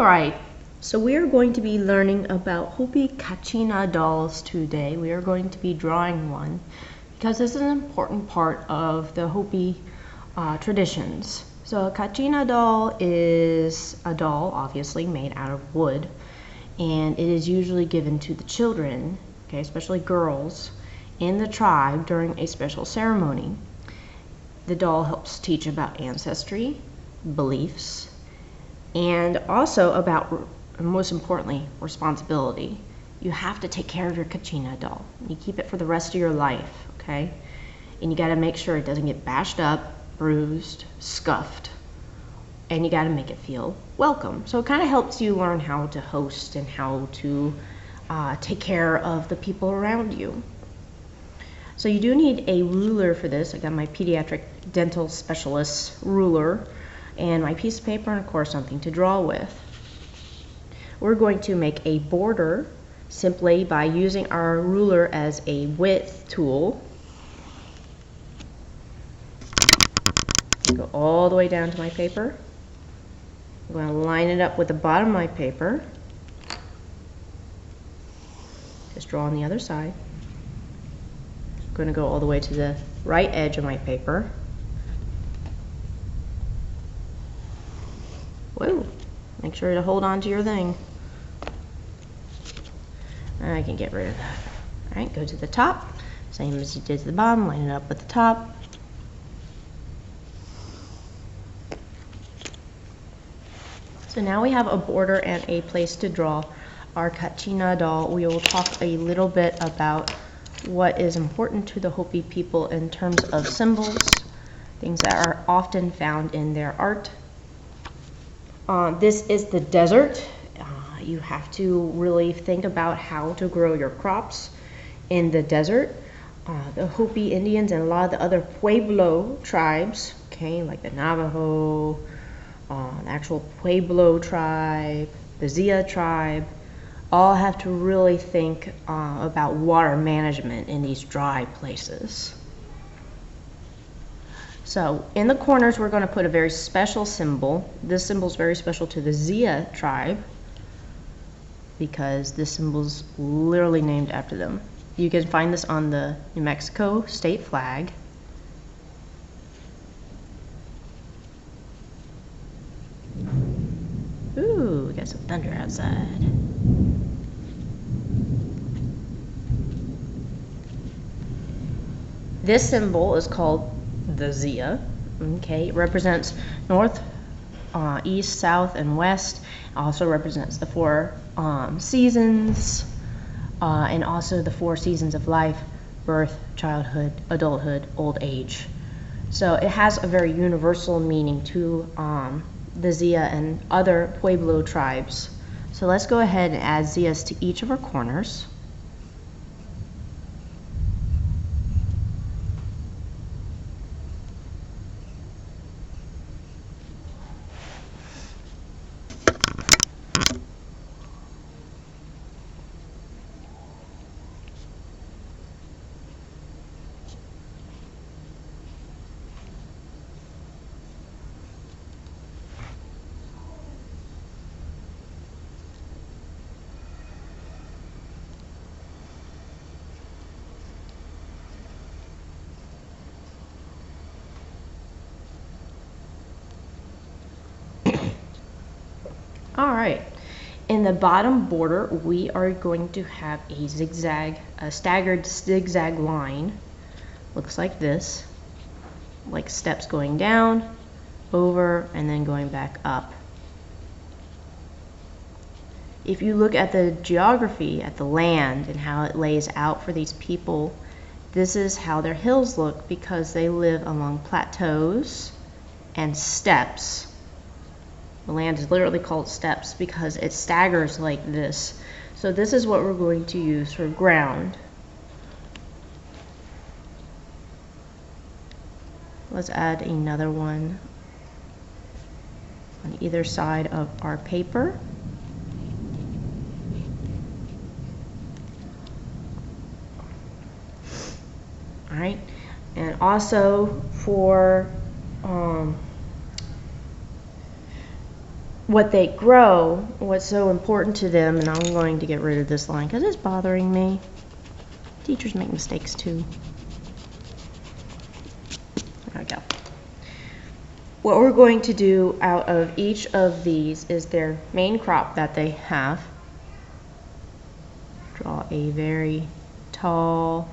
Alright, so we are going to be learning about Hopi Kachina dolls today. We are going to be drawing one because this is an important part of the Hopi traditions. So a Kachina doll is a doll obviously made out of wood, and it is usually given to the children, okay, especially girls, in the tribe during a special ceremony. The doll helps teach about ancestry, beliefs, and also about, most importantly, responsibility. You have to take care of your Kachina doll. You keep it for the rest of your life, okay? And you gotta make sure it doesn't get bashed up, bruised, scuffed, and you gotta make it feel welcome. So it kind of helps you learn how to host and how to take care of the people around you. So you do need a ruler for this. I got my pediatric dental specialist ruler and my piece of paper, and of course something to draw with. We're going to make a border simply by using our ruler as a width tool. Go all the way down to my paper. I'm going to line it up with the bottom of my paper. Just draw on the other side. I'm going to go all the way to the right edge of my paper. Whoa, make sure to hold on to your thing. I can get rid of that. All right, go to the top, same as you did to the bottom, line it up with the top. So now we have a border and a place to draw our Kachina doll. We will talk a little bit about what is important to the Hopi people in terms of symbols, things that are often found in their art. This is the desert. You have to really think about how to grow your crops in the desert. The Hopi Indians and a lot of the other Pueblo tribes, okay, like the Navajo, the actual Pueblo tribe, the Zia tribe, all have to really think about water management in these dry places. So in the corners we're going to put a very special symbol. This symbol is very special to the Zia tribe because this symbol is literally named after them. You can find this on the New Mexico state flag. Ooh, we got some thunder outside. This symbol is called the Zia. Okay, it represents north, east, south, and west. It also represents the four seasons, and also the four seasons of life: birth, childhood, adulthood, old age. So it has a very universal meaning to the Zia and other Pueblo tribes. So let's go ahead and add Zias to each of our corners. Alright, in the bottom border we are going to have a zigzag, a staggered zigzag line. Looks like this, like steps going down, over, and then going back up. If you look at the geography, at the land and how it lays out for these people, this is how their hills look because they live along plateaus and steps. The land is literally called steps because it staggers like this. So this is what we're going to use for ground. Let's add another one on either side of our paper. All right, and also for what they grow, what's so important to them, and I'm going to get rid of this line because it's bothering me. Teachers make mistakes too. There we go. What we're going to do out of each of these is their main crop that they have. Draw a very tall,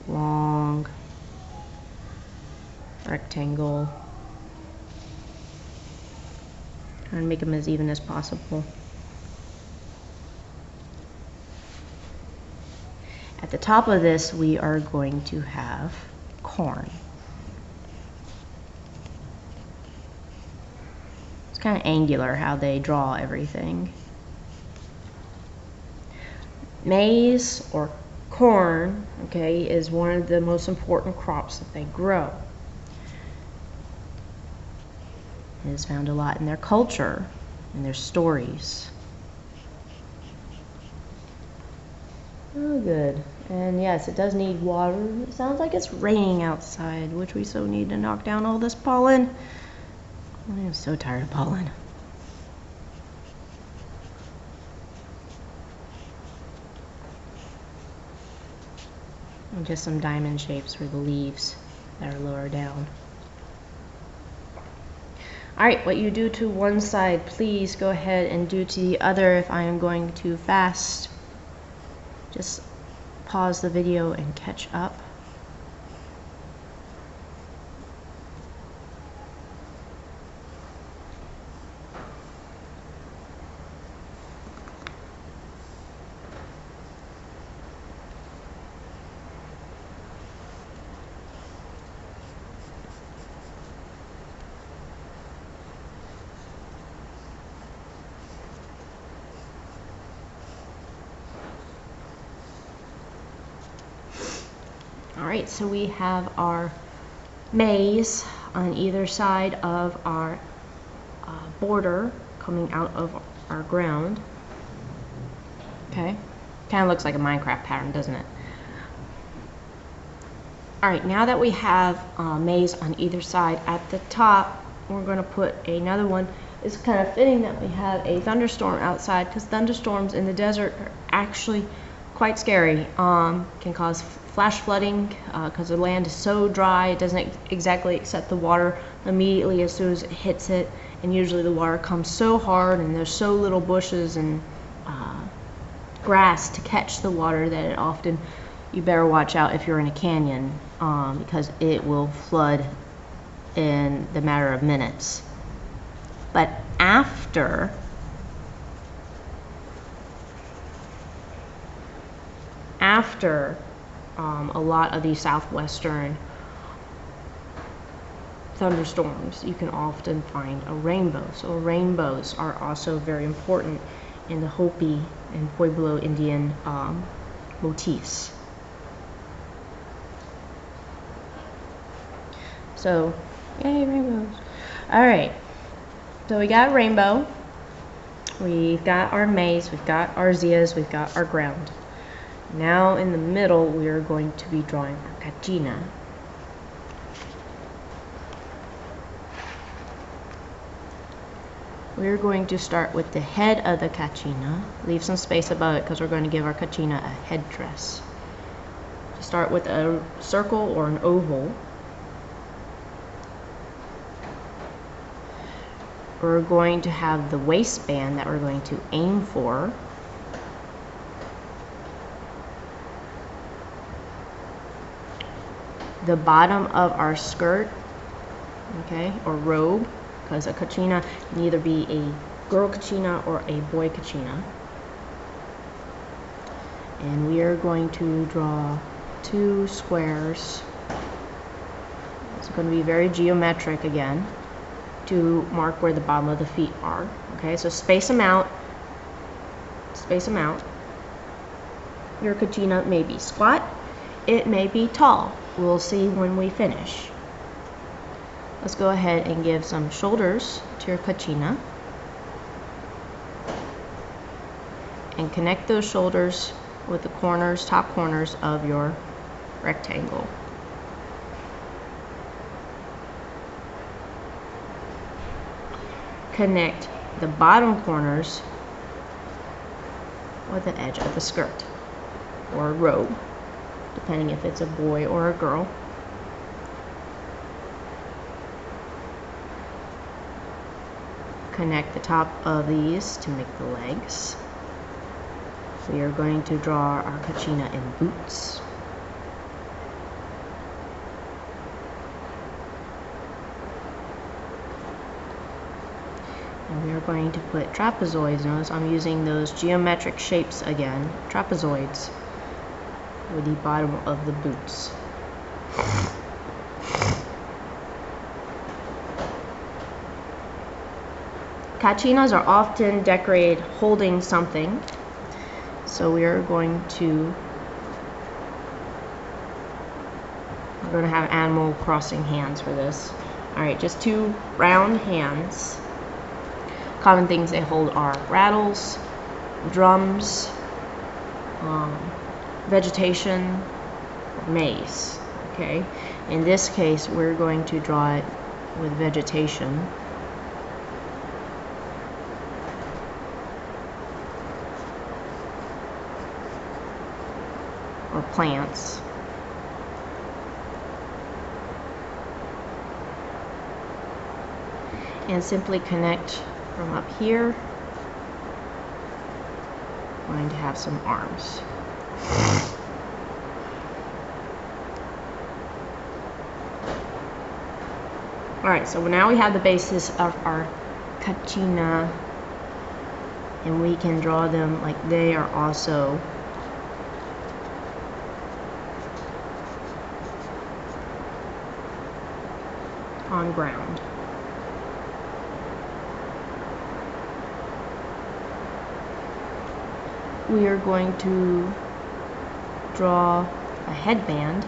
long rectangle. Try and make them as even as possible. At the top of this, we are going to have corn. It's kind of angular how they draw everything. Maize or corn, okay, is one of the most important crops that they grow. It is found a lot in their culture and their stories. Oh, good. And yes, it does need water. It sounds like it's raining outside, which we so need to knock down all this pollen. I am so tired of pollen. And just some diamond shapes for the leaves that are lower down. Alright, what you do to one side, please go ahead and do to the other. If I am going too fast, just pause the video and catch up. Alright, so we have our maize on either side of our border coming out of our ground. Okay, kind of looks like a Minecraft pattern, doesn't it? Alright, now that we have maize on either side, at the top we're going to put another one. It's kind of fitting that we have a thunderstorm outside, because thunderstorms in the desert are actually quite scary. Can cause flash flooding because the land is so dry, it doesn't exactly accept the water immediately as soon as it hits it, and usually the water comes so hard and there's so little bushes and grass to catch the water that it often, you better watch out if you're in a canyon, because it will flood in the matter of minutes. But after a lot of these southwestern thunderstorms, you can often find a rainbow. So rainbows are also very important in the Hopi and Pueblo Indian motifs. So, yay, rainbows. Alright, so we got rainbow, we've got our maize, we've got our zias, we've got our ground. Now in the middle, we are going to be drawing our kachina. We're going to start with the head of the kachina. Leave some space above it because we're going to give our kachina a headdress. To start with a circle or an oval. We're going to have the waistband that we're going to aim for. The bottom of our skirt, okay, or robe, because a kachina can either be a girl kachina or a boy kachina. And we are going to draw 2 squares. It's going to be very geometric again, to mark where the bottom of the feet are. Okay, so space them out. Space them out. Your kachina may be squat, it may be tall. We'll see when we finish. Let's go ahead and give some shoulders to your kachina. And connect those shoulders with the corners, top corners of your rectangle. Connect the bottom corners or the edge of the skirt or robe, depending if it's a boy or a girl. Connect the top of these to make the legs. We are going to draw our kachina in boots. And we are going to put trapezoids. Notice I'm using those geometric shapes again, trapezoids, with the bottom of the boots. Kachinas are often decorated holding something, so we're going to have animal crossing hands for this. Alright, just two round hands. Common things they hold are rattles, drums, vegetation, mace. Okay, in this case we're going to draw it with vegetation. Or plants. And simply connect from up here. I'm going to have some arms. Alright, so now we have the basis of our kachina, and we can draw them like they are also on ground. We are going to draw a headband.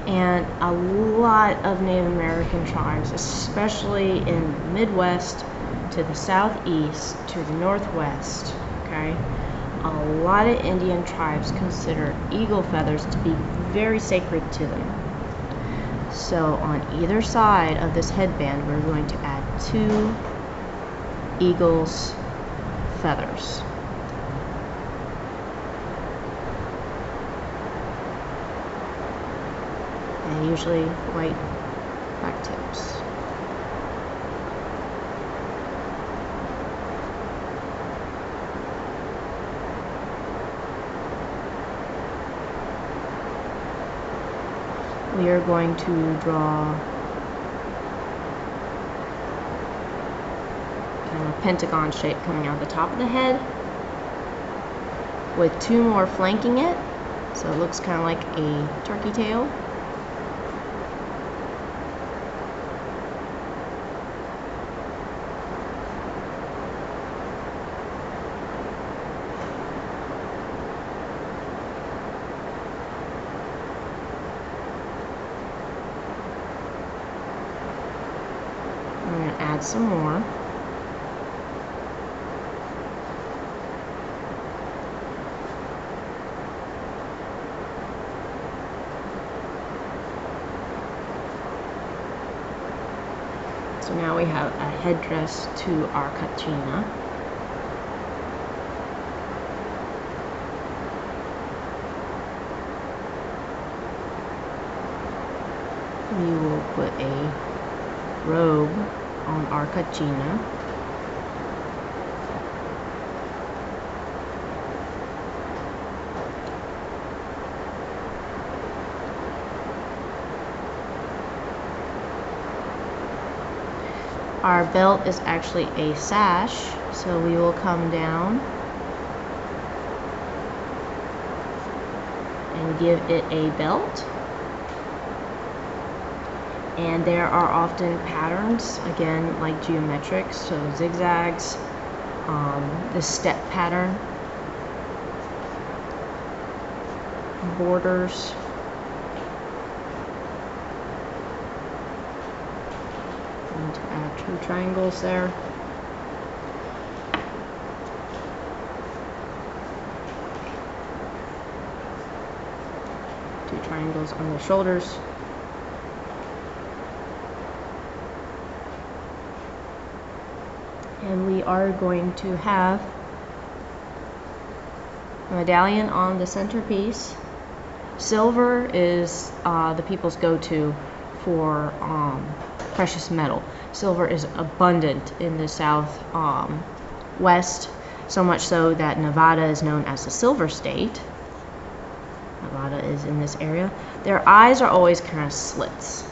And a lot of Native American tribes, especially in the Midwest, to the southeast, to the northwest, okay? A lot of Indian tribes consider eagle feathers to be very sacred to them. So on either side of this headband, we're going to add 2 eagle's feathers. And usually white back tips. We are going to draw kind of a pentagon shape coming out the top of the head with 2 more flanking it, so it looks kind of like a turkey tail. Add some more. So now we have a headdress to our kachina. We will put a robe on our kachina. Our belt is actually a sash, so we will come down and give it a belt. And there are often patterns, again, like geometric, so zigzags, the step pattern, borders, I'm going to add 2 triangles there. Two triangles on the shoulders. And we are going to have a medallion on the centerpiece. Silver is the people's go-to for precious metal. Silver is abundant in the Southwest, so much so that Nevada is known as the Silver State. Nevada is in this area. Their eyes are always kind of slits.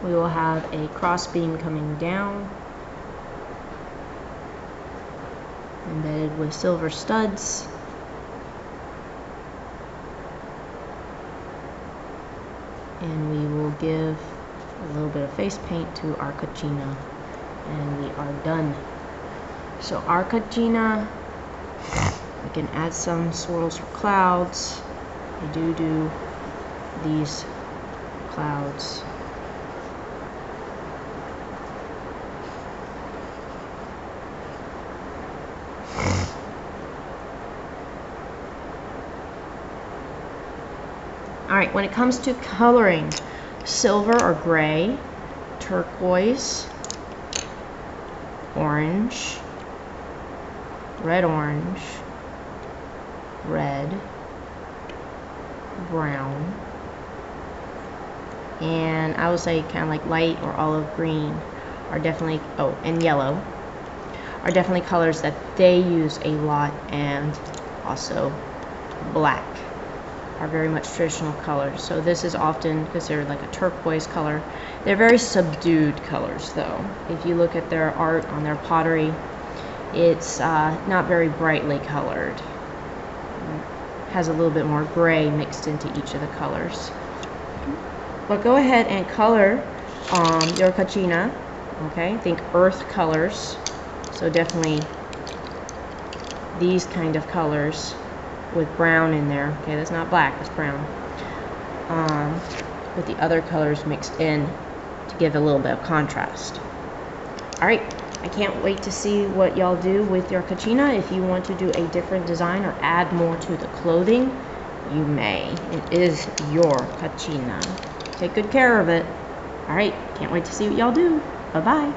We will have a crossbeam coming down, embedded with silver studs. And we will give a little bit of face paint to our Kachina, and we are done. So our Kachina, we can add some swirls for clouds. We do these clouds. Alright, when it comes to coloring, silver or gray, turquoise, orange, red-orange, red, brown, and I would say kind of like light or olive green are definitely, oh, and yellow, are definitely colors that they use a lot, and also black are very much traditional colors. So this is often considered like a turquoise color. They're very subdued colors though. If you look at their art on their pottery, it's not very brightly colored. It has a little bit more gray mixed into each of the colors. But go ahead and color your Kachina. Okay, think earth colors. So definitely these kind of colors with brown in there. Okay, that's not black, that's brown. With the other colors mixed in to give a little bit of contrast. Alright, I can't wait to see what y'all do with your Kachina. If you want to do a different design or add more to the clothing, you may. It is your Kachina. Take good care of it. Alright, can't wait to see what y'all do. Bye-bye.